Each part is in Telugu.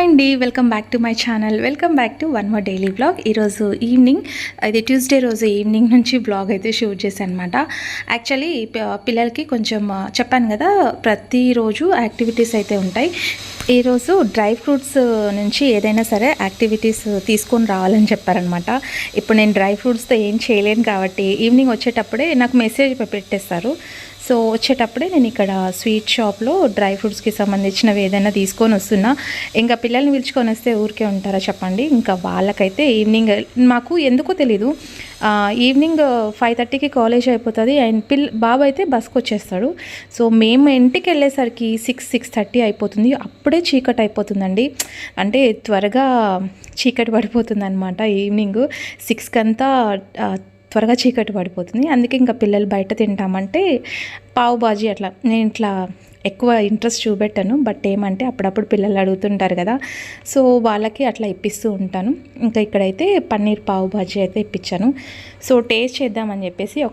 అండి, welcome back to my channel. Welcome back to one more daily blog. ఈరోజు ఈవినింగ్, అది ట్యూస్డే రోజు ఈవినింగ్ నుంచి బ్లాగ్ అయితే షూట్ చేశాను అనమాట. యాక్చువల్లీ పిల్లలకి కొంచెం చెప్పాను కదా, ప్రతిరోజు యాక్టివిటీస్ అయితే ఉంటాయి. ఈరోజు డ్రై ఫ్రూట్స్ నుంచి ఏదైనా సరే యాక్టివిటీస్ తీసుకొని రావాలని చెప్పారనమాట. ఇప్పుడు నేను డ్రై ఫ్రూట్స్తో ఏం చేయలేను కాబట్టి ఈవినింగ్ వచ్చేటప్పుడే నాకు మెసేజ్ పెట్టేస్తారు. సో వచ్చేటప్పుడే నేను ఇక్కడ స్వీట్ షాప్లో డ్రై ఫ్రూట్స్కి సంబంధించినవి ఏదైనా తీసుకొని వస్తున్నా. ఇంకా పిల్లల్ని పిలుచుకొని వస్తే ఊరికే ఉంటారా చెప్పండి. ఇంకా వాళ్ళకైతే ఈవినింగ్, మాకు ఎందుకో తెలీదు, ఈవినింగ్ 5:30కి కాలేజ్ అయిపోతుంది. అండ్ బాబు అయితే బస్కి వచ్చేస్తాడు. సో మేము ఇంటికి వెళ్ళేసరికి 6:30 అయిపోతుంది. అప్పుడే చీకటి అయిపోతుందండి. అంటే త్వరగా చీకటి పడిపోతుంది అనమాట. ఈవినింగ్ 6 అంతా త్వరగా చీకటి పడిపోతుంది. అందుకే ఇంకా పిల్లలు బయట తింటామంటే పావు బాజీ అట్లా, నేను ఇట్లా ఎక్కువ ఇంట్రెస్ట్ చూపెట్టాను. బట్ ఏమంటే అప్పుడప్పుడు పిల్లలు అడుగుతుంటారు కదా, సో వాళ్ళకి అట్లా ఇప్పిస్తూ ఉంటాను. ఇంకా ఇక్కడైతే పన్నీర్ పావు బాజీ అయితే ఇప్పించాను. సో టేస్ట్ చేద్దామని చెప్పేసి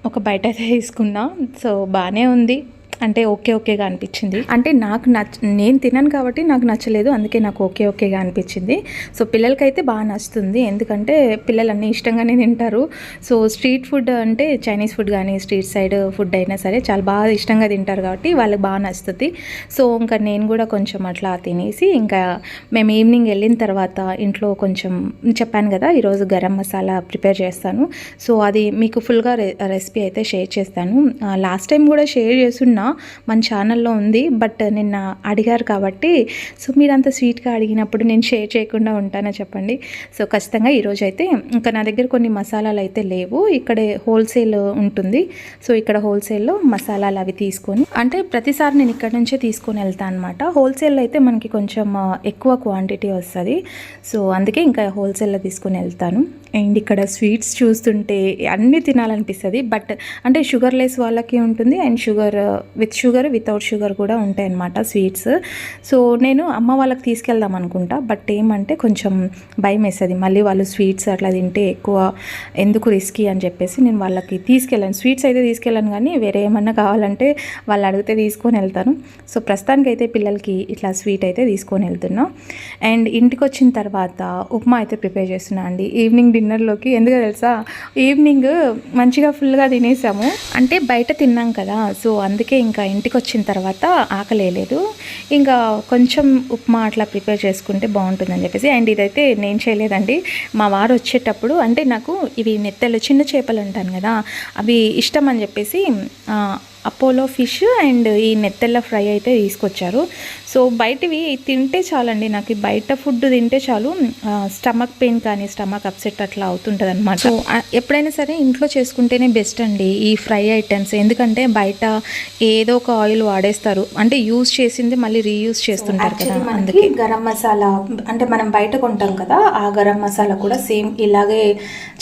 ఒక బయట అయితే తీసుకున్నా. సో బాగానే ఉంది, అంటే ఓకేగా అనిపించింది. అంటే నేను తినను కాబట్టి నాకు నచ్చలేదు, అందుకే నాకు ఓకేగా అనిపించింది. సో పిల్లలకైతే బాగా నచ్చుతుంది, ఎందుకంటే పిల్లలు అన్నీ ఇష్టంగానే తింటారు. సో స్ట్రీట్ ఫుడ్ అంటే చైనీస్ ఫుడ్ కానీ స్ట్రీట్ సైడ్ ఫుడ్ అయినా సరే చాలా బాగా ఇష్టంగా తింటారు కాబట్టి వాళ్ళకి బాగా నచ్చుతుంది. సో ఇంకా నేను కూడా కొంచెం అట్లా తినేసి, ఇంకా మేము ఈవినింగ్ వెళ్ళిన తర్వాత ఇంట్లో కొంచెం చెప్పాను కదా, ఈరోజు గరం మసాలా ప్రిపేర్ చేస్తాను. సో అది మీకు ఫుల్గా రెసిపీ అయితే షేర్ చేస్తాను. లాస్ట్ టైం కూడా షేర్ చేస్తున్నా, మన ఛానల్లో ఉంది. బట్ నిన్న అడిగారు కాబట్టి, సో మీరు అంత స్వీట్గా అడిగినప్పుడు నేను షేర్ చేయకుండా ఉంటానో చెప్పండి. సో ఖచ్చితంగా ఈరోజు అయితే ఇంకా నా దగ్గర కొన్ని మసాలాలు అయితే లేవు, ఇక్కడే హోల్సేల్ ఉంటుంది. సో ఇక్కడ హోల్సేల్లో మసాలాలు అవి తీసుకొని, అంటే ప్రతిసారి నేను ఇక్కడ నుంచే తీసుకొని వెళ్తాను అనమాట. హోల్సేల్లో అయితే మనకి కొంచెం ఎక్కువ క్వాంటిటీ వస్తుంది. సో అందుకే ఇంకా హోల్సేల్లో తీసుకొని వెళ్తాను. అండ్ ఇక్కడ స్వీట్స్ చూస్తుంటే అన్నీ తినాలనిపిస్తుంది. బట్ అంటే షుగర్ లెస్ వాళ్ళకి ఉంటుంది, అండ్ షుగర్ వితౌట్ షుగర్ కూడా ఉంటాయి అన్నమాట స్వీట్స్. సో నేను అమ్మ వాళ్ళకి తీసుకెళ్దాం అనుకుంటా, బట్ ఏమంటే కొంచెం భయం వేస్తుంది, మళ్ళీ వాళ్ళు స్వీట్స్ అట్లా తింటే ఎక్కువ ఎందుకు రిస్కీ అని చెప్పేసి నేను వాళ్ళకి తీసుకెళ్ళాను. స్వీట్స్ అయితే తీసుకెళ్ళాను, కానీ వేరే ఏమన్నా కావాలంటే వాళ్ళు అడిగితే తీసుకొని వెళ్తాను. సో ప్రస్తుతానికైతే పిల్లలకి ఇట్లా స్వీట్ అయితే తీసుకొని వెళ్తున్నా. అండ్ ఇంటికి వచ్చిన తర్వాత ఉప్మా అయితే ప్రిపేర్ చేస్తున్నా అండి ఈవినింగ్ డిన్నర్లోకి. ఎందుకో తెలుసా, ఈవినింగ్ మంచిగా ఫుల్గా తినేసాము, అంటే బయట తిన్నాం కదా. సో అందుకే ఇంకా ఇంటికి వచ్చిన తర్వాత ఆకలేదు, ఇంకా కొంచెం ఉప్మా అట్లా ప్రిపేర్ చేసుకుంటే బాగుంటుందని చెప్పేసి. అండ్ ఇదైతే నేను చేయలేదండి, మా వారు వచ్చేటప్పుడు, అంటే నాకు ఇవి నెత్తలు చిన్న చేపలు ఉంటాను కదా, అవి ఇష్టం అని చెప్పేసి అపోలో ఫిష్ అండ్ ఈ నెత్తెల్ల ఫ్రై అయితే తీసుకొచ్చారు. సో బయటవి తింటే చాలండి, నాకు బయట ఫుడ్ తింటే చాలు స్టమక్ పెయిన్ కానీ స్టమక్ అప్సెట్ అట్లా అవుతుంటుంది అనమాట. సో ఎప్పుడైనా సరే ఇంట్లో చేసుకుంటేనే బెస్ట్ అండి ఈ ఫ్రై ఐటమ్స్, ఎందుకంటే బయట ఏదో ఒక ఆయిల్ వాడేస్తారు, అంటే యూజ్ చేసింది మళ్ళీ రీయూజ్ చేస్తుంటారు కదా. అందుకే గరం మసాలా అంటే మనం బయట కొంటాం కదా, ఆ గరం మసాలా కూడా సేమ్ ఇలాగే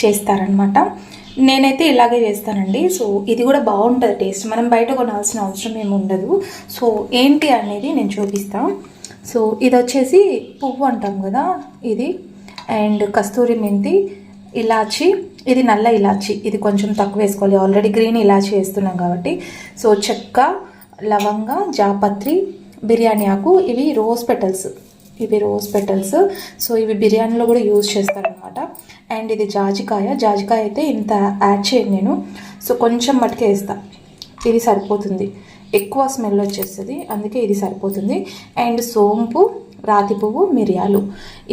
చేస్తారనమాట. నేనైతే ఇలాగే చేస్తానండి. సో ఇది కూడా బాగుంటుంది టేస్ట్, మనం బయట కొనాల్సిన అవసరం ఏమి ఉండదు. సో ఏంటి అనేది నేను చూపిస్తాను. సో ఇది వచ్చేసి పువ్వు అంటాం కదా ఇది, అండ్ కస్తూరి మెంతి, ఇలాచి, ఇది నల్ల ఇలాచి, ఇది కొంచెం తక్కువ వేసుకోవాలి, ఆల్రెడీ గ్రీన్ ఇలాచి వేస్తున్నాం కాబట్టి. సో చెక్క, లవంగ, జాపత్రి, బిర్యానీ ఆకు, ఇవి రోజ్ పెటల్స్. సో ఇవి బిర్యానీలో కూడా యూజ్ చేస్తారనమాట. అండ్ ఇది జాజికాయ అయితే ఇంత యాడ్ చేయను నేను, సో కొంచెం మట్టుకే వేస్తాను, ఇది సరిపోతుంది, ఎక్కువ స్మెల్ వచ్చేస్తుంది, అందుకే ఇది సరిపోతుంది. అండ్ సోంపు, రాతి పువ్వు, మిరియాలు,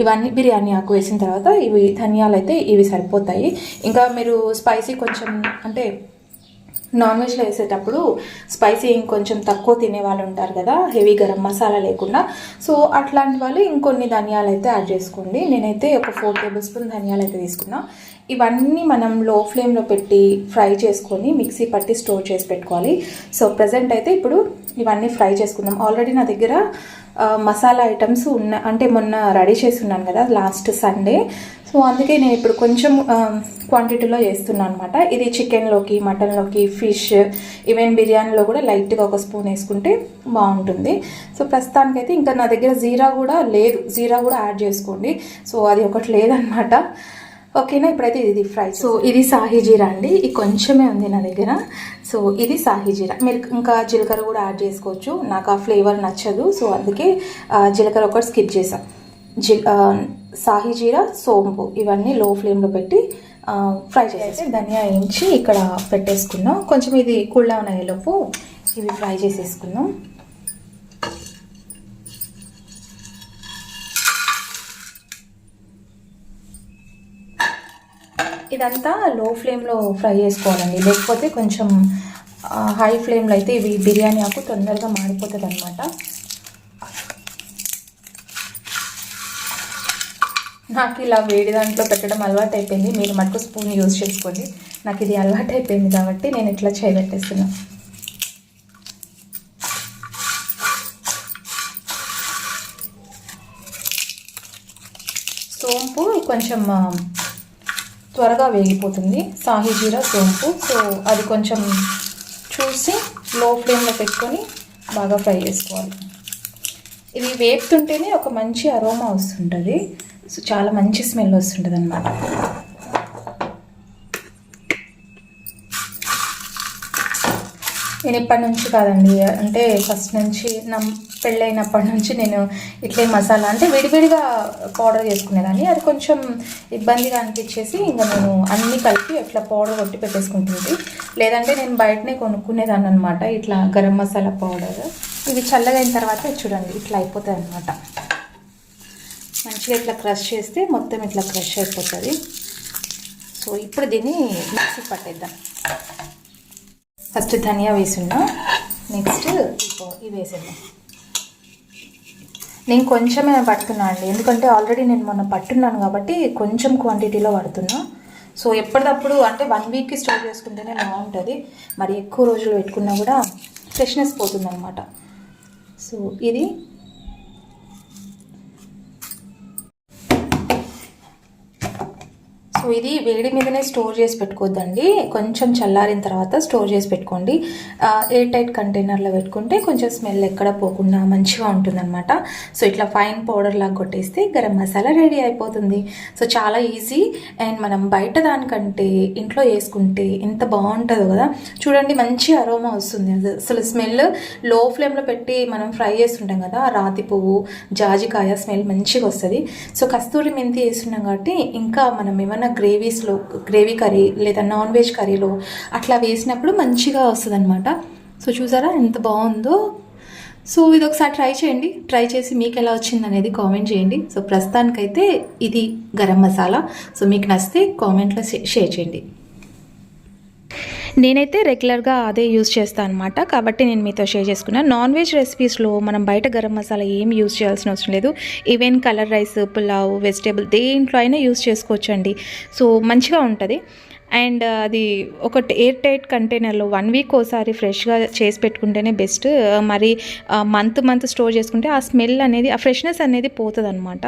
ఇవన్నీ బిర్యానీ ఆకు వేసిన తర్వాత ఇవి ధనియాలు అయితే ఇవి సరిపోతాయి. ఇంకా మీరు స్పైసీ కొంచెం, అంటే నాన్ వెజ్లో వేసేటప్పుడు స్పైసీ ఇంకొంచెం తక్కువ తినే వాళ్ళు ఉంటారు కదా, హెవీ గరం మసాలా లేకుండా. సో అట్లాంటి వాళ్ళు ఇంకొన్ని ధనియాలు అయితే యాడ్ చేసుకోండి. నేనైతే ఒక 4 టేబుల్ స్పూన్ ధనియాలు అయితే తీసుకున్నా. ఇవన్నీ మనం లో ఫ్లేమ్లో పెట్టి ఫ్రై చేసుకొని మిక్సీ పట్టి స్టోర్ చేసి పెట్టుకోవాలి. సో ప్రజెంట్ అయితే ఇప్పుడు ఇవన్నీ ఫ్రై చేసుకుందాం. ఆల్రెడీ నా దగ్గర మసాలా ఐటమ్స్ అంటే మొన్న రెడీ చేసి ఉన్నాను కదా లాస్ట్ సండే. సో అందుకే నేను ఇప్పుడు కొంచెం క్వాంటిటీలో చేస్తున్నాను అనమాట. ఇది చికెన్లోకి, మటన్లోకి, ఫిష్, ఈవెన్ బిర్యానీలో కూడా లైట్గా ఒక స్పూన్ వేసుకుంటే బాగుంటుంది. సో ప్రస్తుతానికైతే ఇంకా నా దగ్గర జీరా కూడా లేదు, జీరా కూడా యాడ్ చేసుకోండి. సో అది ఒకటి లేదనమాట. ఓకేనా, ఇప్పుడైతే ఇది ఫ్రై. సో ఇది సాహి జీరా అండి, ఇది కొంచెమే ఉంది నా దగ్గర. సో ఇది సాహి జీరా, మీరు ఇంకా జీలకర్ర కూడా యాడ్ చేసుకోవచ్చు, నాకు ఆ ఫ్లేవర్ నచ్చదు. సో అందుకే జీలకర్ర ఒకటి స్కిప్ చేసాం. సాహి జీరా, సోంపు ఇవన్నీ లో ఫ్లేమ్లో పెట్టి ఫ్రై చేసేసి ధనియా వేయించి ఇక్కడ పెట్టేసుకున్నాం. కొంచెం ఇది కూల్ డౌన్ అయ్యేలోపు ఇవి ఫ్రై చేసేసుకున్నాం. ఇదంతా లో ఫ్లేమ్లో ఫ్రై చేసుకోవాలండి, లేకపోతే కొంచెం హై ఫ్లేమ్లో అయితే ఇవి బిర్యానీ ఆకు తొందరగా మాడిపోతుంది అనమాట. నాకు ఇలా వేడి దాంట్లో పెట్టడం అలవాటు అయిపోయింది. మీరు మటుకు స్పూన్ యూజ్ చేసుకోండి. నాకు ఇది అలవాటు అయిపోయింది కాబట్టి నేను ఇట్లా చేయబెట్టేస్తున్నా. సోంపు కొంచెం త్వరగా వేగిపోతుంది, సాహి జీరా సోంపు. సో అది కొంచెం చూసి లో ఫ్లేమ్లో పెట్టుకొని బాగా ఫ్రై చేసుకోవాలి. ఇది వేపుతుంటేనే ఒక మంచి అరోమా వస్తుంటుంది. సో చాలా మంచి స్మెల్ వస్తుంటుంది అన్నమాట. నేను ఇప్పటి నుంచి కాదండి, అంటే ఫస్ట్ నుంచి నా పెళ్ళైనప్పటి నుంచి నేను ఇట్లే మసాలా అంటే విడివిడిగా పౌడర్ చేసుకునేదాన్ని. అది కొంచెం ఇబ్బందిగా అనిపించేసి ఇంకా నేను అన్నీ కలిపి ఇట్లా పౌడర్ కొట్టి పెట్టేసుకుంటుంది. లేదంటే నేను బయటనే కొనుక్కునేదాన్ని అనమాట ఇట్లా గరం మసాలా పౌడర్. ఇవి చల్లగా అయిన తర్వాత చూడండి ఇట్లా అయిపోతుంది అనమాట. మంచిగా ఇట్లా క్రష్ చేస్తే మొత్తం ఇట్లా క్రష్ అయిపోతుంది. సో ఇప్పుడు దీన్ని మిక్సీ పట్టేద్దాం. ఫస్ట్ ధనియా వేసున్నా, నెక్స్ట్ ఇవి వేసేద్దాం. నేను కొంచెమే పడుతున్నా అండి, ఎందుకంటే ఆల్రెడీ నేను మొన్న పట్టున్నాను కాబట్టి కొంచెం క్వాంటిటీలో పడుతున్నా. సో ఎప్పటికప్పుడు అంటే 1 వీక్కి స్టోర్ చేసుకుంటేనే బాగుంటుంది. మరి ఎక్కువ రోజులు పెట్టుకున్నా కూడా ఫ్రెష్నెస్ పోతుంది అనమాట. సో ఇది ఇది వేడి మీదనే స్టోర్ చేసి పెట్టుకోవద్దండి, కొంచెం చల్లారిన తర్వాత స్టోర్ చేసి పెట్టుకోండి. ఎయిర్ టైట్ కంటైనర్లో పెట్టుకుంటే కొంచెం స్మెల్ ఎక్కడ పోకుండా మంచిగా ఉంటుందన్నమాట. సో ఇట్లా ఫైన్ పౌడర్ లాగా కొట్టేస్తే గరం మసాలా రెడీ అయిపోతుంది. సో చాలా ఈజీ అండ్ మనం బయట దానికంటే ఇంట్లో వేసుకుంటే ఎంత బాగుంటుందో కదా. చూడండి మంచి అరోమా వస్తుంది. అసలు స్మెల్ లో ఫ్లేమ్లో పెట్టి మనం ఫ్రై చేస్తుంటాం కదా, రాతి పువ్వు జాజికాయ స్మెల్ మంచిగా వస్తుంది. సో కస్తూరి మెంతి వేస్తున్నాం కాబట్టి ఇంకా మనం ఏమన్నా గ్రేవీ కర్రీ లేదా నాన్ వెజ్ కర్రీలో అట్లా వేసినప్పుడు మంచిగా వస్తుంది అనమాట. సో చూసారా ఎంత బాగుందో. సో ఇది ఒకసారి ట్రై చేయండి. ట్రై చేసి మీకు ఎలా వచ్చింది అనేది కామెంట్ చేయండి. సో ప్రస్తుతానికైతే ఇది గరం మసాలా. సో మీకు నచ్చితే కామెంట్లో షేర్ చేయండి. నేనైతే రెగ్యులర్గా అదే యూజ్ చేస్తాను అనమాట, కాబట్టి నేను మీతో షేర్ చేసుకున్నాను. నాన్ వెజ్ రెసిపీస్లో మనం బయట గరం మసాలా ఏం యూజ్ చేయాల్సిన అవసరం లేదు. Even colour rice, pulao, vegetable దేంట్లో అయినా యూజ్ చేసుకోవచ్చండి. సో మంచిగా ఉంటుంది. అండ్ అది ఒక ఎయిర్ టైట్ కంటైనర్లో 1 వీక్ ఒకసారి ఫ్రెష్గా చేసి పెట్టుకుంటేనే బెస్ట్. మరి మంత్ స్టోర్ చేసుకుంటే ఆ స్మెల్ అనేది, ఆ ఫ్రెష్నెస్ అనేది పోతుంది అనమాట.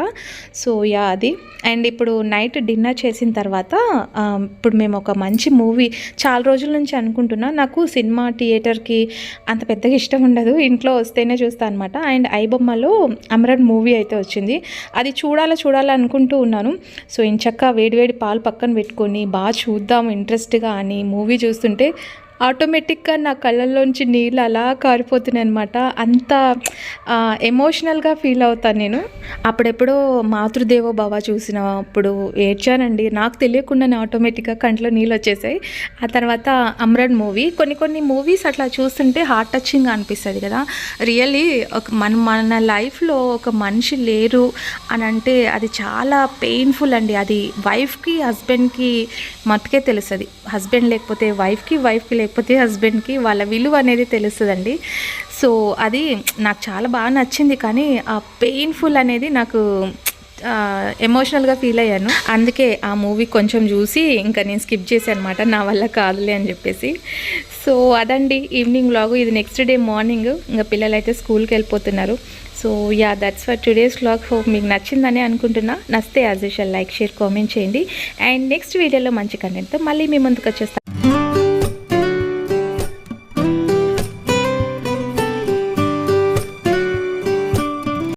సో అది. అండ్ ఇప్పుడు నైట్ డిన్నర్ చేసిన తర్వాత ఇప్పుడు మేము ఒక మంచి మూవీ చాలా రోజుల నుంచి అనుకుంటున్నా. నాకు సినిమా థియేటర్కి అంత పెద్దగా ఇష్టం ఉండదు, ఇంట్లో వస్తేనే చూస్తాను అనమాట. అండ్ ఐబొమ్మలో అమరన్ మూవీ అయితే వచ్చింది. అది చూడాలి అనుకుంటూ ఉన్నాను. సో ఇంచక్క వేడివేడి పాలు పక్కన పెట్టుకొని బాగా చూద్దాం ఇంట్రెస్ట్గా అని మూవీ చూస్తుంటే ఆటోమేటిక్గా నా కళ్ళల్లోంచి నీళ్ళు అలా కారిపోతున్నాయి అనమాట. అంత ఎమోషనల్గా ఫీల్ అవుతాను నేను. అప్పుడెప్పుడో మాతృదేవో భవ చూసినప్పుడు ఏడ్చానండి, నాకు తెలియకుండానే ఆటోమేటిక్గా కంట్లో నీళ్ళు వచ్చేసాయి. ఆ తర్వాత అమరన్ మూవీ, కొన్ని మూవీస్ అట్లా చూస్తుంటే హార్ట్ టచింగ్గా అనిపిస్తుంది కదా. రియల్లీ మన లైఫ్లో ఒక మనిషి లేరు అని అంటే అది చాలా పెయిన్ఫుల్ అండి. అది వైఫ్కి హస్బెండ్కి మట్టుకే తెలుస్తుంది. హస్బెండ్ లేకపోతే వైఫ్కి లేకపోతే హస్బెండ్కి వాళ్ళ విలువ అనేది తెలుస్తుందండి. సో అది నాకు చాలా బాగా నచ్చింది. కానీ ఆ పెయిన్ఫుల్ అనేది నాకు ఎమోషనల్గా ఫీల్ అయ్యాను. అందుకే ఆ మూవీ కొంచెం చూసి ఇంకా నేను స్కిప్ చేశాను అనమాట, నా వల్ల కాదులే అని చెప్పేసి. సో అదండి ఈవినింగ్ వ్లాగ్. ఇది నెక్స్ట్ డే మార్నింగ్, ఇంకా పిల్లలు అయితే స్కూల్కి వెళ్ళిపోతున్నారు. So yeah, that's for today's vlog. Hope మీకు నచ్చిందని అనుకుంటున్నా. నచ్చితే as usual like, share, comment చేయండి. అండ్ నెక్స్ట్ వీడియోలో మంచి కంటెంట్తో మళ్ళీ మీ ముందుకు వచ్చేస్తాను.